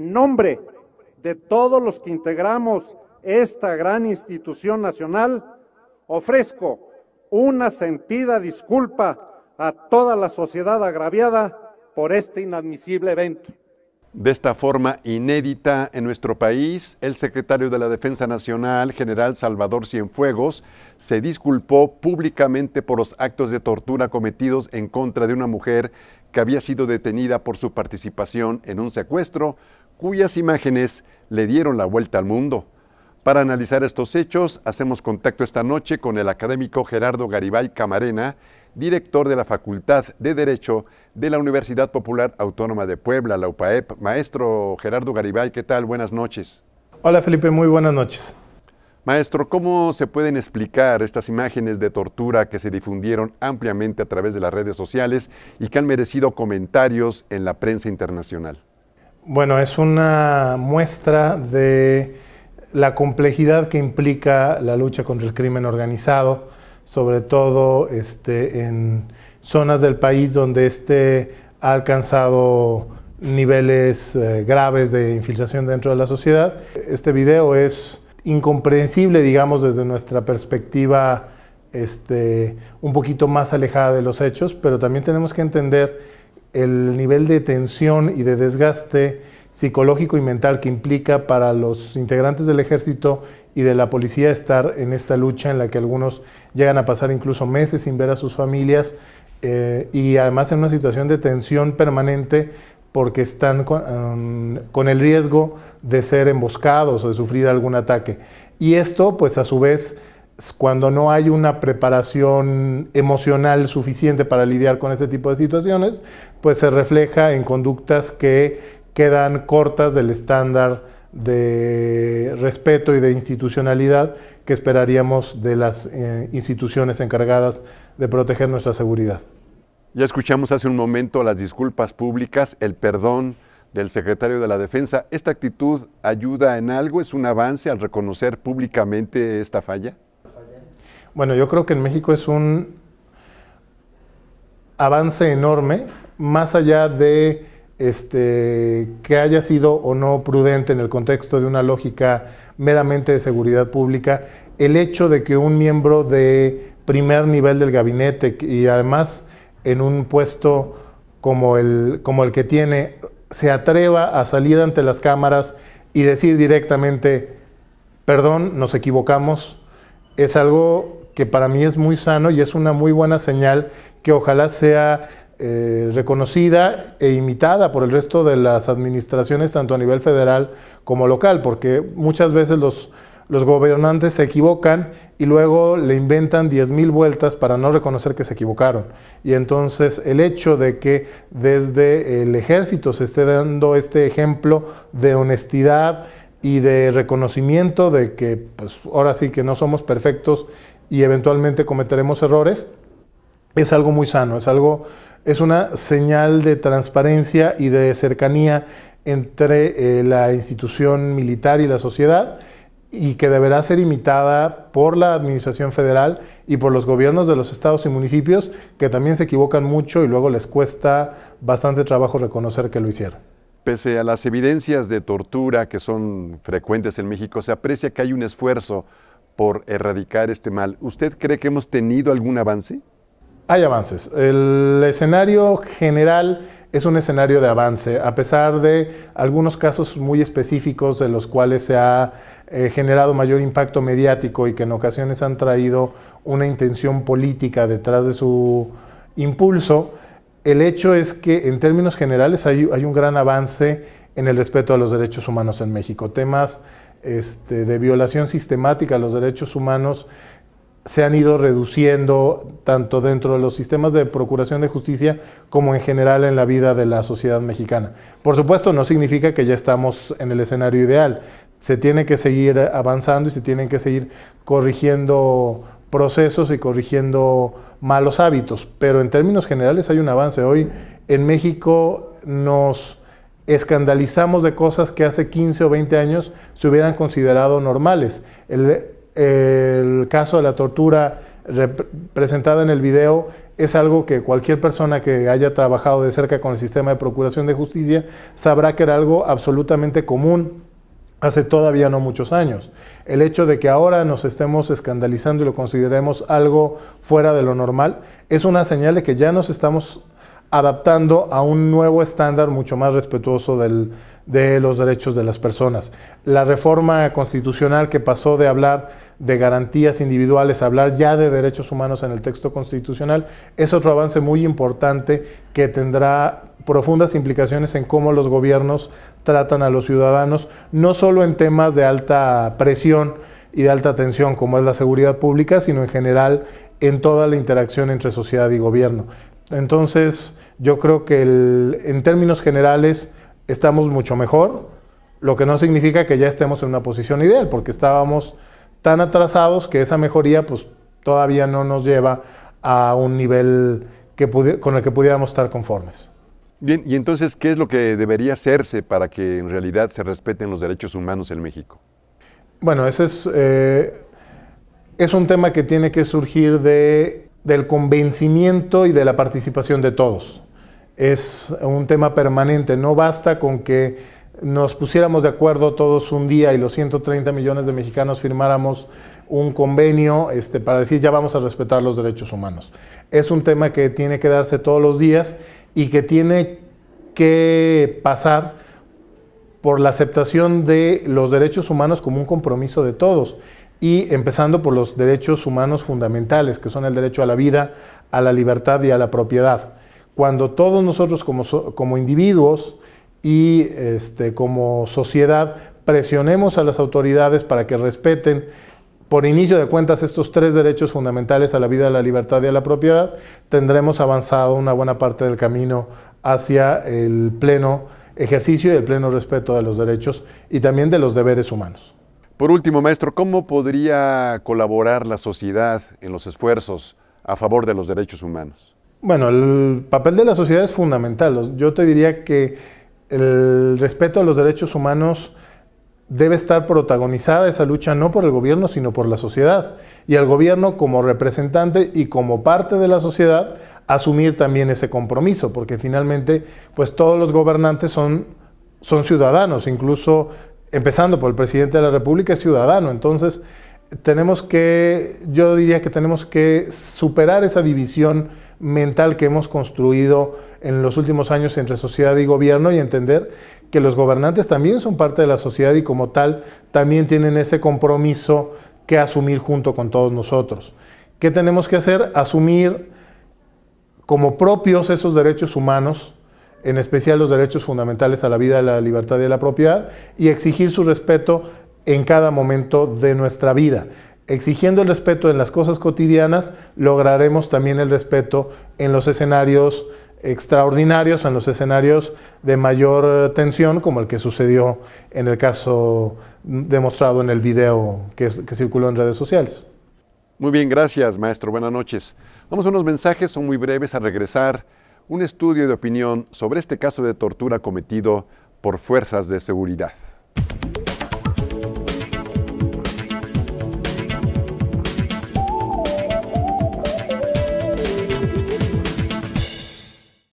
en nombre de todos los que integramos esta gran institución nacional, ofrezco una sentida disculpa a toda la sociedad agraviada por este inadmisible evento. De esta forma inédita en nuestro país, el secretario de la Defensa Nacional, general Salvador Cienfuegos, se disculpó públicamente por los actos de tortura cometidos en contra de una mujer que había sido detenida por su participación en un secuestro, cuyas imágenes le dieron la vuelta al mundo. Para analizar estos hechos, hacemos contacto esta noche con el académico Gerardo Garibay Camarena, director de la Facultad de Derecho de la Universidad Popular Autónoma de Puebla, la UPAEP. Maestro Gerardo Garibay, ¿qué tal? Buenas noches. Hola Felipe, muy buenas noches. Maestro, ¿cómo se pueden explicar estas imágenes de tortura que se difundieron ampliamente a través de las redes sociales y que han merecido comentarios en la prensa internacional? Bueno, es una muestra de la complejidad que implica la lucha contra el crimen organizado, sobre todo en zonas del país donde ha alcanzado niveles graves de infiltración dentro de la sociedad. Este video es incomprensible, digamos, desde nuestra perspectiva un poquito más alejada de los hechos, pero también tenemos que entender el nivel de tensión y de desgaste psicológico y mental que implica para los integrantes del ejército y de la policía estar en esta lucha en la que algunos llegan a pasar incluso meses sin ver a sus familias y además en una situación de tensión permanente porque están con el riesgo de ser emboscados o de sufrir algún ataque. Y esto, pues a su vez, cuando no hay una preparación emocional suficiente para lidiar con este tipo de situaciones, pues se refleja en conductas que quedan cortas del estándar de respeto y de institucionalidad que esperaríamos de las instituciones encargadas de proteger nuestra seguridad. Ya escuchamos hace un momento las disculpas públicas, el perdón del secretario de la Defensa. ¿Esta actitud ayuda en algo? ¿Es un avance al reconocer públicamente esta falla? Bueno, yo creo que en México es un avance enorme, más allá de que haya sido o no prudente en el contexto de una lógica meramente de seguridad pública, el hecho de que un miembro de primer nivel del gabinete y además en un puesto como el que tiene, se atreva a salir ante las cámaras y decir directamente, perdón, nos equivocamos, es algo que para mí es muy sano y es una muy buena señal que ojalá sea reconocida e imitada por el resto de las administraciones, tanto a nivel federal como local, porque muchas veces los gobernantes se equivocan y luego le inventan 10,000 vueltas para no reconocer que se equivocaron. Y entonces el hecho de que desde el ejército se esté dando este ejemplo de honestidad y de reconocimiento de que pues, ahora sí que no somos perfectos y eventualmente cometeremos errores, es algo muy sano, es una señal de transparencia y de cercanía entre la institución militar y la sociedad y que deberá ser imitada por la administración federal y por los gobiernos de los estados y municipios que también se equivocan mucho y luego les cuesta bastante trabajo reconocer que lo hicieron. Pese a las evidencias de tortura que son frecuentes en México, se aprecia que hay un esfuerzo por erradicar este mal. ¿Usted cree que hemos tenido algún avance? Hay avances. El escenario general es un escenario de avance, a pesar de algunos casos muy específicos de los cuales se ha generado mayor impacto mediático y que en ocasiones han traído una intención política detrás de su impulso. El hecho es que en términos generales hay un gran avance en el respeto a los derechos humanos en México. Temas de violación sistemática a los derechos humanos se han ido reduciendo tanto dentro de los sistemas de procuración de justicia como en general en la vida de la sociedad mexicana. Por supuesto, no significa que ya estamos en el escenario ideal. Se tiene que seguir avanzando y se tienen que seguir corrigiendo procesos y corrigiendo malos hábitos, pero en términos generales hay un avance. Hoy en México nos escandalizamos de cosas que hace 15 o 20 años se hubieran considerado normales. El caso de la tortura presentada en el video es algo que cualquier persona que haya trabajado de cerca con el sistema de procuración de justicia sabrá que era algo absolutamente común hace todavía no muchos años. El hecho de que ahora nos estemos escandalizando y lo consideremos algo fuera de lo normal es una señal de que ya nos estamos adaptando a un nuevo estándar mucho más respetuoso de los derechos de las personas. La reforma constitucional que pasó de hablar de garantías individuales a hablar ya de derechos humanos en el texto constitucional es otro avance muy importante que tendrá profundas implicaciones en cómo los gobiernos tratan a los ciudadanos, no solo en temas de alta presión y de alta tensión como es la seguridad pública, sino en general en toda la interacción entre sociedad y gobierno. Entonces, yo creo que en términos generales estamos mucho mejor, lo que no significa que ya estemos en una posición ideal, porque estábamos tan atrasados que esa mejoría pues, todavía no nos lleva a un nivel con el que pudiéramos estar conformes. Bien, y entonces, ¿qué es lo que debería hacerse para que en realidad se respeten los derechos humanos en México? Bueno, ese es un tema que tiene que surgir del convencimiento y de la participación de todos. Es un tema permanente, no basta con que nos pusiéramos de acuerdo todos un día y los 130 millones de mexicanos firmáramos un convenio para decir ya vamos a respetar los derechos humanos. Es un tema que tiene que darse todos los días y que tiene que pasar por la aceptación de los derechos humanos como un compromiso de todos y empezando por los derechos humanos fundamentales, que son el derecho a la vida, a la libertad y a la propiedad. Cuando todos nosotros como individuos y como sociedad presionemos a las autoridades para que respeten por inicio de cuentas estos tres derechos fundamentales a la vida, a la libertad y a la propiedad, tendremos avanzado una buena parte del camino hacia el pleno ejercicio y el pleno respeto de los derechos y también de los deberes humanos. Por último, maestro, ¿cómo podría colaborar la sociedad en los esfuerzos a favor de los derechos humanos? Bueno, el papel de la sociedad es fundamental. Yo te diría que el respeto a los derechos humanos debe estar protagonizada esa lucha no por el gobierno, sino por la sociedad. Y el gobierno como representante y como parte de la sociedad, asumir también ese compromiso, porque finalmente pues todos los gobernantes son ciudadanos, incluso empezando por el presidente de la República es ciudadano. Entonces yo diría que tenemos que superar esa división mental que hemos construido en los últimos años entre sociedad y gobierno y entender que los gobernantes también son parte de la sociedad y como tal también tienen ese compromiso que asumir junto con todos nosotros. ¿Qué tenemos que hacer? Asumir como propios esos derechos humanos, en especial los derechos fundamentales a la vida, a la libertad y a la propiedad, y exigir su respeto en cada momento de nuestra vida. Exigiendo el respeto en las cosas cotidianas, lograremos también el respeto en los escenarios extraordinarios, en los escenarios de mayor tensión, como el que sucedió en el caso demostrado en el video que circuló en redes sociales. Muy bien, gracias, maestro. Buenas noches. Vamos a unos mensajes, son muy breves. A regresar, un estudio de opinión sobre este caso de tortura cometido por fuerzas de seguridad.